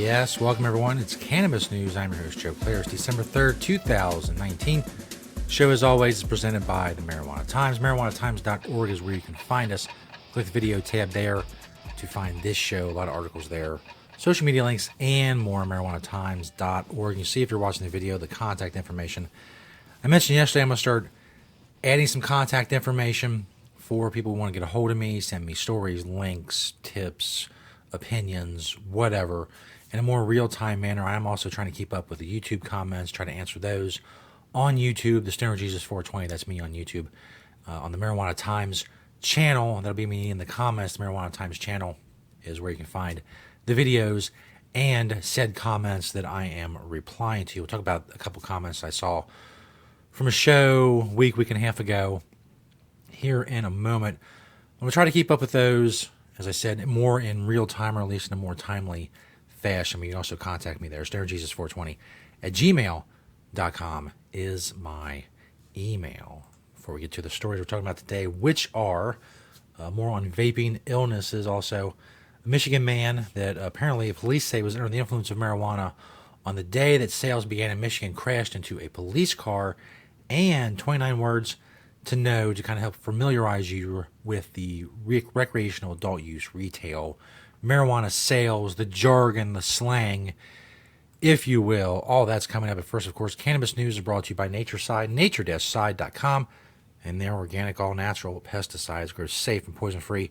Yes, welcome everyone. It's Cannabis News. I'm your host, Joe Klare. It's December 3rd, 2019. Show, as always, is presented by the Marijuana Times. MarijuanaTimes.org is where you can find us. Click the video tab there to find this show. A lot of articles there. Social media links and more. MarijuanaTimes.org. You see if you're watching the video, the contact information. I mentioned yesterday I'm going to start adding some contact information for people who want to get a hold of me, send me stories, links, tips, opinions, whatever, in a more real-time manner. I'm also trying to keep up with the YouTube comments, try to answer those on YouTube. The Stoner Jesus 420, that's me on YouTube. On the Marijuana Times channel, that'll be me in the comments. The Marijuana Times channel is where you can find the videos and said comments that I am replying to. We'll talk about a couple comments I saw from a show week and a half ago here in a moment. I'm going to try to keep up with those, as I said, more in real time, or at least in a more timely fashion. You can also contact me there. StonerJesus420 at gmail.com is my email. Before we get to the stories we're talking about today, which are more on vaping illnesses. Also, a Michigan man that apparently police say was under the influence of marijuana on the day that sales began in Michigan crashed into a police car, and 29 words to know to kind of help familiarize you with the recreational adult use retail marijuana sales, the jargon, the slang, if you will. All that's coming up. But first, of course, Cannabis News is brought to you by Natureside, nature-side.com, and their organic, all-natural pesticides grow safe and poison-free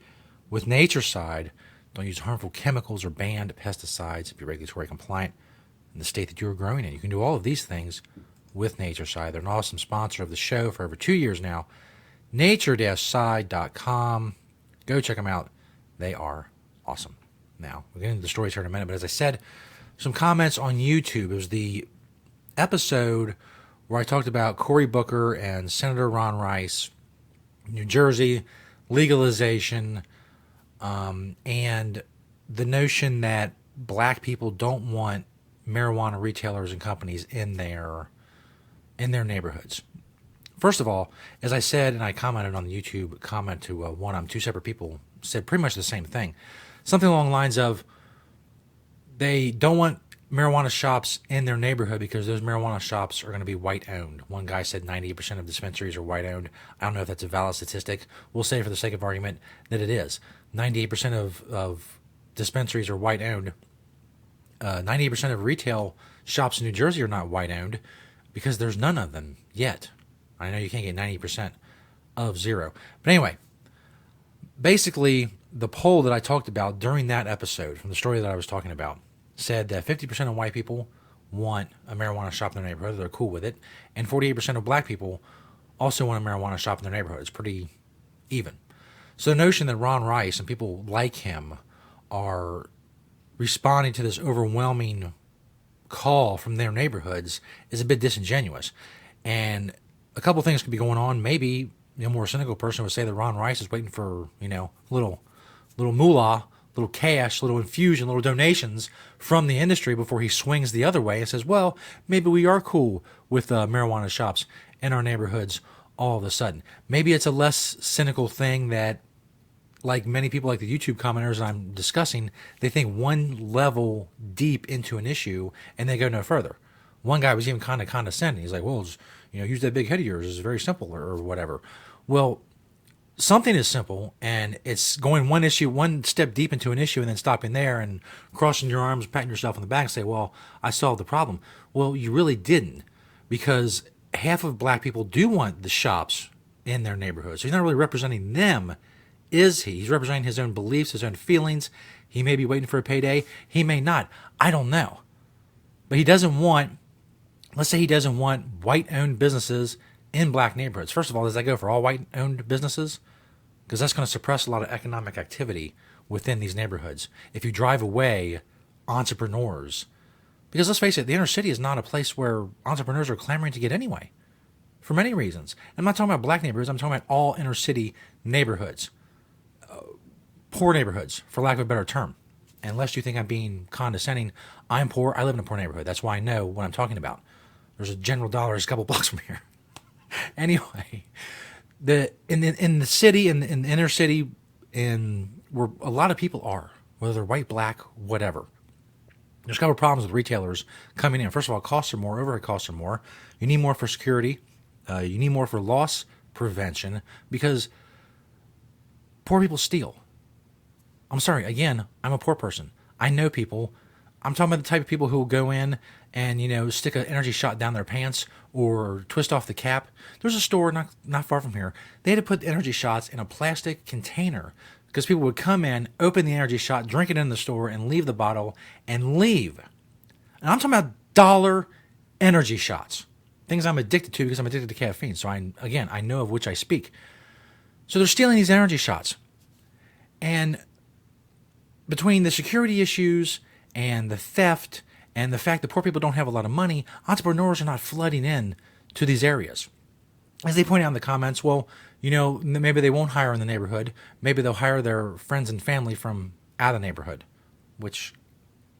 with Natureside. Don't use harmful chemicals or banned pesticides. Be regulatory compliant in the state that you're growing in. You can do all of these things with Natureside. They're an awesome sponsor of the show for over 2 years now. Nature-side.com. Go check them out. They are awesome. Now, we'll get into the stories here in a minute, but as I said, some comments on YouTube. It was the episode where I talked about Cory Booker and Senator Ron Rice, New Jersey, legalization, and the notion that black people don't want marijuana retailers and companies in their neighborhoods. First of all, as I said, and I commented on the YouTube comment to two separate people, said pretty much the same thing. Something along the lines of, they don't want marijuana shops in their neighborhood because those marijuana shops are going to be white-owned. One guy said 98% of dispensaries are white-owned. I don't know if that's a valid statistic. We'll say for the sake of argument that it is. 98% of dispensaries are white-owned. 98% of retail shops in New Jersey are not white-owned because there's none of them yet. I know you can't get 90% of zero. But anyway, basically, the poll that I talked about during that episode, from the story that I was talking about, said that 50% of white people want a marijuana shop in their neighborhood. They're cool with it. And 48% of black people also want a marijuana shop in their neighborhood. It's pretty even. So the notion that Ron Rice and people like him are responding to this overwhelming call from their neighborhoods is a bit disingenuous. And a couple things could be going on. Maybe a more cynical person would say that Ron Rice is waiting for, little moolah, little cash, little infusion, little donations from the industry before he swings the other way and says, well, maybe we are cool with marijuana shops in our neighborhoods all of a sudden. Maybe it's a less cynical thing that, like many people, like the YouTube commenters I'm discussing, they think one level deep into an issue and they go no further. One guy was even kind of condescending. He's like, well, use that big head of yours. It's very simple or whatever. Well, something is simple, and it's going one step deep into an issue and then stopping there and crossing your arms, patting yourself on the back and say, well, I solved the problem. Well, you really didn't, because half of black people do want the shops in their neighborhood. So he's not really representing them, is he? He's representing his own beliefs, his own feelings. He may be waiting for a payday. He may not. I don't know. But he doesn't want, let's say he doesn't want white-owned businesses in black neighborhoods. First of all, does that go for all white-owned businesses? Because that's going to suppress a lot of economic activity within these neighborhoods. If you drive away entrepreneurs, because let's face it, the inner city is not a place where entrepreneurs are clamoring to get anyway, for many reasons. I'm not talking about black neighborhoods. I'm talking about all inner city neighborhoods. Poor neighborhoods, for lack of a better term. Unless you think I'm being condescending, I'm poor. I live in a poor neighborhood. That's why I know what I'm talking about. There's a General Dollar's a couple blocks from here. Anyway, in the city, in the inner city, in where a lot of people are, whether they're white, black, whatever, There's a couple of problems with retailers coming in. First of all, costs are more, overhead costs are more. You need more for security. You need more for loss prevention because poor people steal. I'm sorry, again, I'm a poor person. I know people. I'm talking about the type of people who will go in and, stick an energy shot down their pants or twist off the cap. There's a store not far from here. They had to put energy shots in a plastic container because people would come in, open the energy shot, drink it in the store, and leave the bottle and leave. And I'm talking about dollar energy shots, things I'm addicted to because I'm addicted to caffeine. So I know of which I speak. So they're stealing these energy shots. And between the security issues and the theft and the fact that poor people don't have a lot of money, entrepreneurs are not flooding in to these areas. As they point out in the comments, well, maybe they won't hire in the neighborhood. Maybe they'll hire their friends and family from out of the neighborhood, which,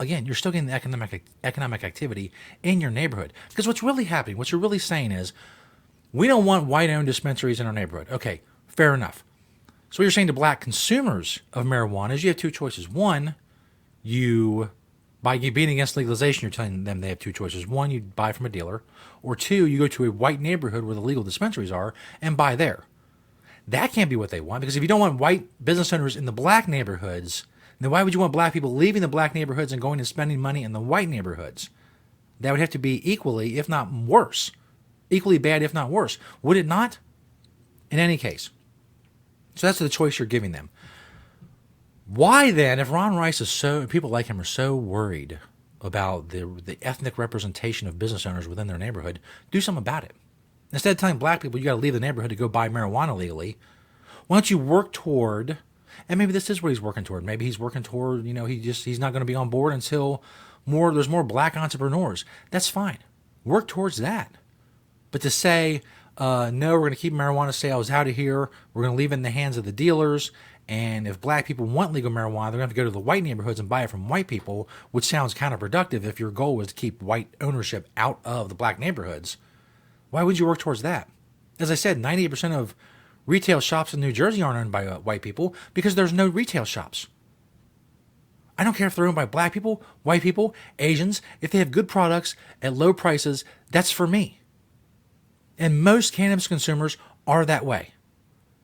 again, you're still getting the economic activity in your neighborhood. Because what's really happening, what you're really saying is, we don't want white-owned dispensaries in our neighborhood. Okay, fair enough. So what you're saying to black consumers of marijuana is you have two choices. One, by being against legalization, you're telling them they have two choices. One, you buy from a dealer. Or two, you go to a white neighborhood where the legal dispensaries are and buy there. That can't be what they want, because if you don't want white business owners in the black neighborhoods, then why would you want black people leaving the black neighborhoods and going and spending money in the white neighborhoods? That would have to be equally, if not worse. Equally bad, if not worse. Would it not? In any case. So that's the choice you're giving them. Why then, if Ron Rice people like him are so worried about the ethnic representation of business owners within their neighborhood, do something about it. Instead of telling black people you got to leave the neighborhood to go buy marijuana legally, why don't you work toward, and maybe this is what he's working toward. Maybe he's working toward, he's not going to be on board until there's more black entrepreneurs. That's fine. Work towards that. But to say, no, we're going to keep marijuana sales out of here, we're going to leave it in the hands of the dealers, and if black people want legal marijuana, they're going to have to go to the white neighborhoods and buy it from white people, which sounds counterproductive if your goal was to keep white ownership out of the black neighborhoods. Why would you work towards that? As I said, 98% of retail shops in New Jersey aren't owned by white people because there's no retail shops. I don't care if they're owned by black people, white people, Asians. If they have good products at low prices, that's for me. And most cannabis consumers are that way.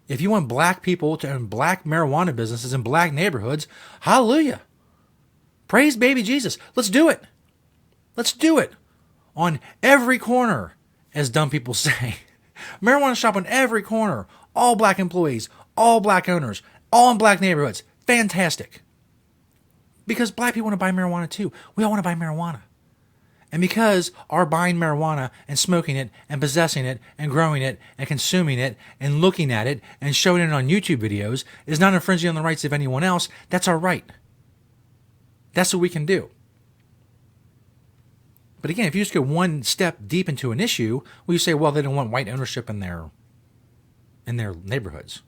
If you want black people to own black marijuana businesses in black neighborhoods, hallelujah. Praise baby Jesus. Let's do it. Let's do it. On every corner, as dumb people say. Marijuana shop on every corner. All black employees, all black owners, all in black neighborhoods. Fantastic. Because black people want to buy marijuana too. We all want to buy marijuana. And because our buying marijuana and smoking it and possessing it and growing it and consuming it and looking at it and showing it on YouTube videos is not infringing on the rights of anyone else, that's our right. That's what we can do. But again, if you just go one step deep into an issue, well, you say, well, they don't want white ownership in their neighborhoods.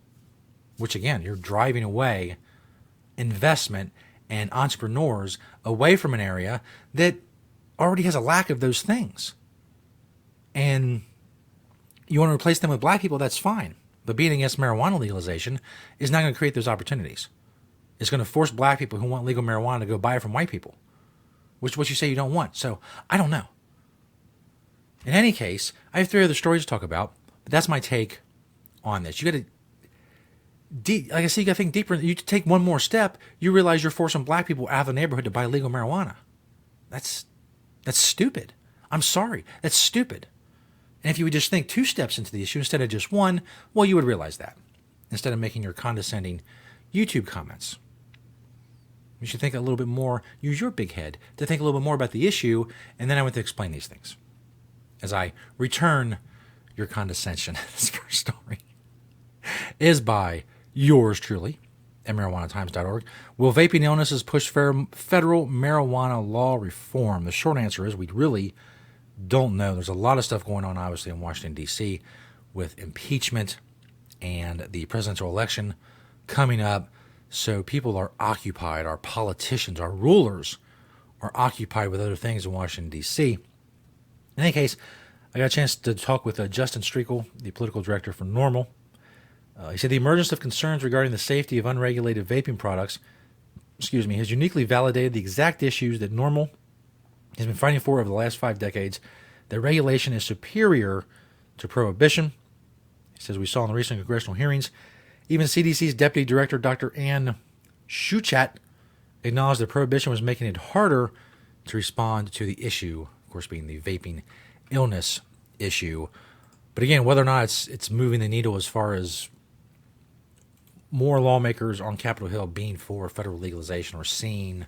Which again, you're driving away investment and entrepreneurs away from an area that already has a lack of those things. And you want to replace them with black people, that's fine. But being against marijuana legalization is not going to create those opportunities. It's going to force black people who want legal marijuana to go buy it from white people, which is what you say you don't want. So I don't know. In any case, I have 3 other stories to talk about, but that's my take on this. You got to, like I said, you got to think deeper. You take one more step, you realize you're forcing black people out of the neighborhood to buy legal marijuana. That's stupid. I'm sorry. That's stupid. And if you would just think 2 steps into the issue instead of just 1, well, you would realize that instead of making your condescending YouTube comments. You should think a little bit more, use your big head to think a little bit more about the issue, and then I want to explain these things. As I return your condescension, this first story is by yours truly at marijuanatimes.org. Will vaping illnesses push federal marijuana law reform? The short answer is we really don't know. There's a lot of stuff going on, obviously, in Washington, D.C. with impeachment and the presidential election coming up. So people are occupied. Our politicians, our rulers are occupied with other things in Washington, D.C. In any case, I got a chance to talk with Justin Streekel, the political director for NORML. He said the emergence of concerns regarding the safety of unregulated vaping products, has uniquely validated the exact issues that NORML He's been fighting for over the last 5 decades that regulation is superior to prohibition. He says we saw in the recent congressional hearings, even CDC's Deputy Director, Dr. Ann Schuchat, acknowledged that prohibition was making it harder to respond to the issue, of course being the vaping illness issue. But again, whether or not it's moving the needle as far as more lawmakers on Capitol Hill being for federal legalization or seeing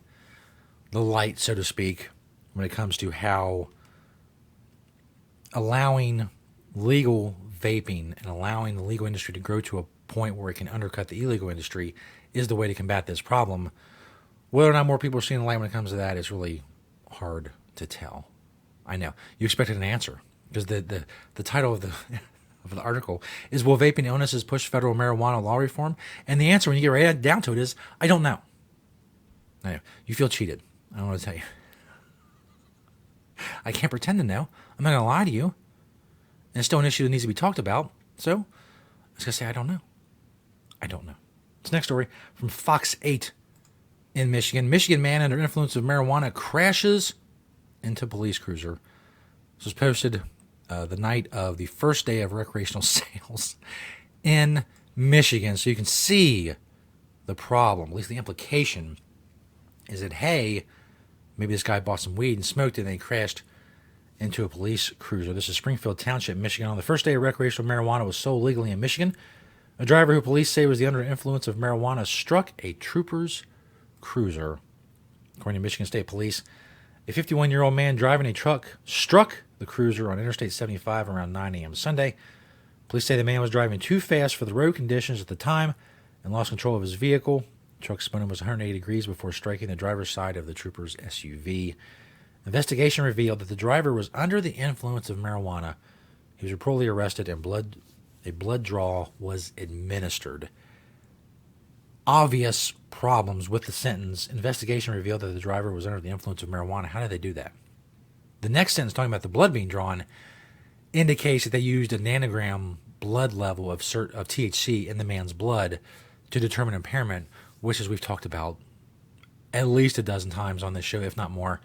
the light, so to speak, when it comes to how allowing legal vaping and allowing the legal industry to grow to a point where it can undercut the illegal industry is the way to combat this problem. Whether or not more people are seeing the light when it comes to that is really hard to tell. I know. You expected an answer because the title of the of the article is, will vaping illnesses push federal marijuana law reform? And the answer, when you get right down to it, is, I don't know. I know. You feel cheated. I don't want to tell you. I can't pretend to know. I'm not going to lie to you. And it's still an issue that needs to be talked about. So, I was going to say, I don't know. I don't know. This next story from Fox 8 in Michigan. Michigan man under influence of marijuana crashes into police cruiser. This was posted the night of the first day of recreational sales in Michigan. So you can see the problem, at least the implication, is that, hey, maybe this guy bought some weed and smoked it and then he crashed into a police cruiser. This is Springfield Township, Michigan. On the first day of recreational marijuana was sold legally in Michigan, a driver who police say was under influence of marijuana struck a trooper's cruiser. According to Michigan State Police, a 51-year-old man driving a truck struck the cruiser on Interstate 75 around 9 a.m. Sunday. Police say the man was driving too fast for the road conditions at the time and lost control of his vehicle. The truck spun almost 180 degrees before striking the driver's side of the trooper's SUV. Investigation revealed that the driver was under the influence of marijuana. He was reportedly arrested and a blood draw was administered. Obvious problems with the sentence. Investigation revealed that the driver was under the influence of marijuana. How did they do that? The next sentence, talking about the blood being drawn, indicates that they used a nanogram blood level of THC in the man's blood to determine impairment, which, as we've talked about at least a dozen times on this show, if not more,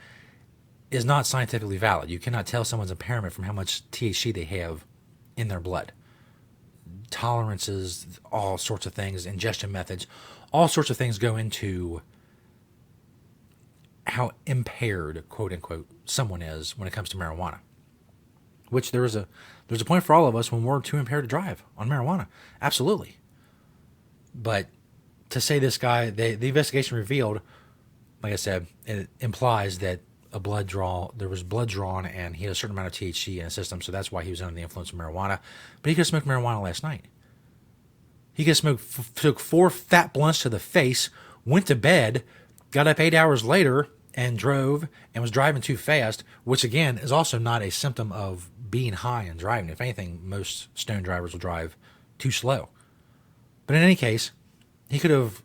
is not scientifically valid. You cannot tell someone's impairment from how much THC they have in their blood. Tolerances, all sorts of things, ingestion methods, all sorts of things go into how impaired, quote unquote, someone is when it comes to marijuana. Which there's a point for all of us when we're too impaired to drive on marijuana. Absolutely. But to say this guy, the investigation revealed, like I said, it implies that there was blood drawn and he had a certain amount of THC in his system, so that's why he was under the influence of marijuana. But he could have smoked marijuana last night. He could have took 4 fat blunts to the face, went to bed, got up 8 hours later and drove and was driving too fast, which again is also not a symptom of being high and driving. If anything, most stone drivers will drive too slow. But in any case, he could have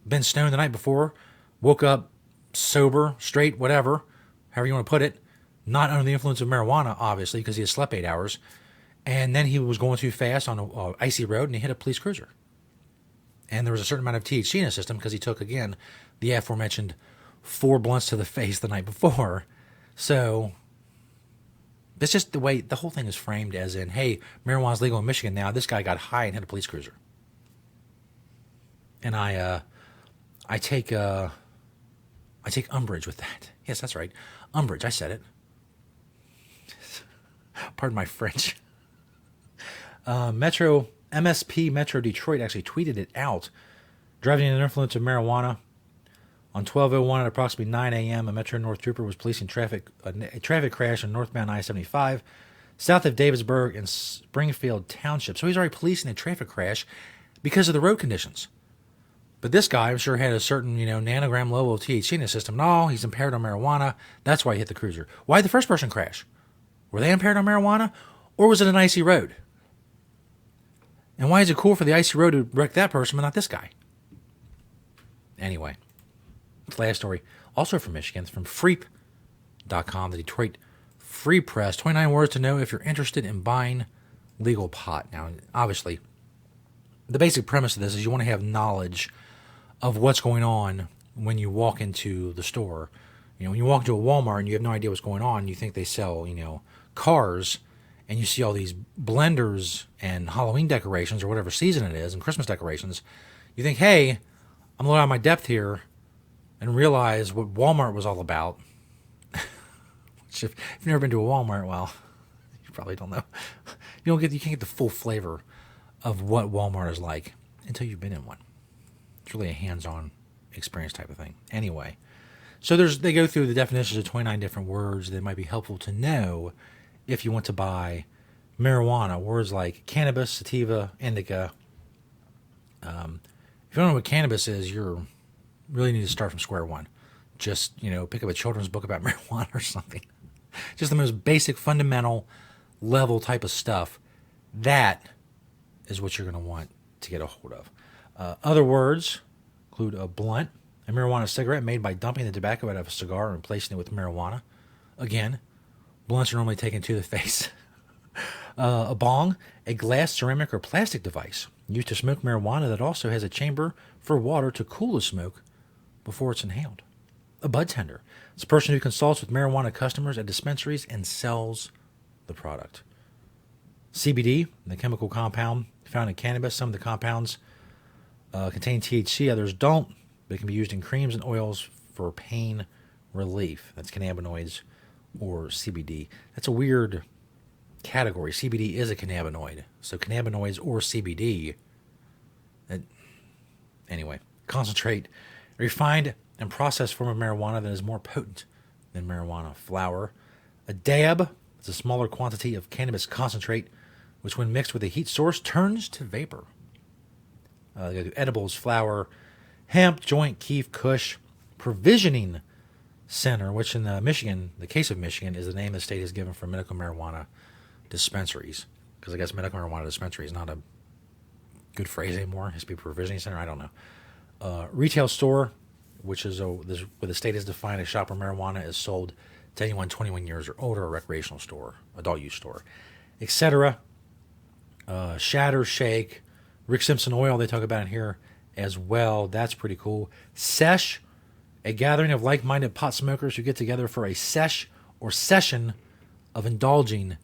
been stoned the night before, woke up sober, straight, whatever, however you want to put it, not under the influence of marijuana, obviously, because he had slept 8 hours, and then he was going too fast on an icy road, and he hit a police cruiser. And there was a certain amount of THC in his system because he took, again, the aforementioned 4 blunts to the face the night before. So that's just the way the whole thing is framed, as in, hey, marijuana's legal in Michigan now. This guy got high and hit a police cruiser. And I take umbrage with that. Yes, that's right. Umbrage, I said it. Pardon my French. MSP Metro Detroit actually tweeted it out. Driving under the influence of marijuana. On 12:01 at approximately 9 a.m., a Metro North trooper was policing a traffic crash on northbound I-75 south of Davidsburg in Springfield Township. So he's already policing a traffic crash because of the road conditions. But this guy, I'm sure, had a certain, nanogram level of THC in his system. No, he's impaired on marijuana. That's why he hit the cruiser. Why did the first person crash? Were they impaired on marijuana? Or was it an icy road? And why is it cool for the icy road to wreck that person but not this guy? Anyway, this last story, also from Michigan, it's from Freep.com, the Detroit Free Press. 29 words to know if you're interested in buying legal pot. Now, obviously, the basic premise of this is you want to have knowledge of what's going on when you walk into the store. You know, when you walk into a Walmart and you have no idea what's going on, you think they sell, you know, cars, and you see all these blenders and Halloween decorations or whatever season it is and Christmas decorations. You think, hey, I'm a little out of my depth here, and realize what Walmart was all about. Which if you've never been to a Walmart, well, you probably don't know. You can't get the full flavor of what Walmart is like until you've been in one. It's really a hands-on experience type of thing. Anyway, so they go through the definitions of 29 different words that might be helpful to know if you want to buy marijuana. Words like cannabis, sativa, indica. If you don't know what cannabis is, you really need to start from square one. Just, pick up a children's book about marijuana or something. Just the most basic, fundamental level type of stuff. That is what you're going to want to get a hold of. Other words include a blunt, a marijuana cigarette made by dumping the tobacco out of a cigar and replacing it with marijuana. Again, blunts are normally taken to the face. A bong, a glass, ceramic, or plastic device used to smoke marijuana that also has a chamber for water to cool the smoke before it's inhaled. A bud tender. It's a person who consults with marijuana customers at dispensaries and sells the product. CBD, the chemical compound found in cannabis. Some of the compounds contain THC, others don't, but it can be used in creams and oils for pain relief. That's cannabinoids or CBD. That's a weird category. CBD is a cannabinoid. So cannabinoids or CBD. Anyway, concentrate, a refined and processed form of marijuana that is more potent than marijuana flower. A dab is a smaller quantity of cannabis concentrate, which when mixed with a heat source turns to vapor. They go to edibles, flower, hemp, joint, keef, kush, provisioning center, which in the case of Michigan, is the name the state has given for medical marijuana dispensaries. Because I guess medical marijuana dispensary is not a good phrase anymore. It has to be provisioning center. I don't know. Retail store, which is where the state has defined a shop where marijuana is sold to anyone 21 years or older, a recreational store, adult use store, etc. Shatter, shake, Rick Simpson oil, they talk about in here as well. That's pretty cool. Sesh, a gathering of like-minded pot smokers who get together for a sesh or session of indulging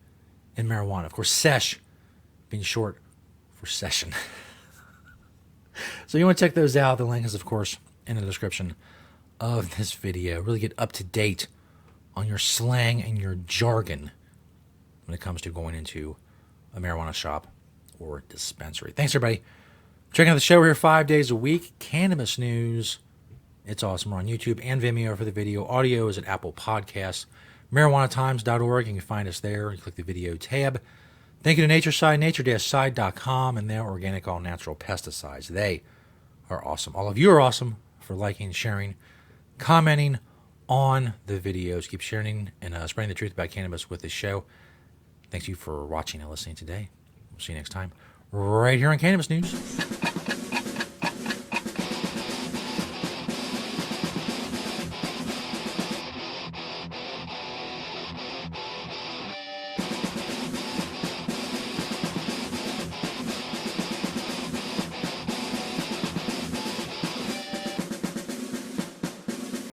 in marijuana. Of course, sesh being short for session. So you want to check those out. The link is, of course, in the description of this video. Really get up to date on your slang and your jargon when it comes to going into a marijuana shop or dispensary. Thanks, everybody. Checking out the show here 5 days a week. Cannabis news. It's awesome. We're on YouTube and Vimeo for the video. Audio is at Apple Podcasts. MarijuanaTimes.org. You can find us there. You click the video tab. Thank you to NatureSide, nature-side.com, and their organic, all-natural pesticides. They are awesome. All of you are awesome for liking, sharing, commenting on the videos. Keep sharing and spreading the truth about cannabis with this show. Thanks you for watching and listening today. We'll see you next time right here on Cannabis News.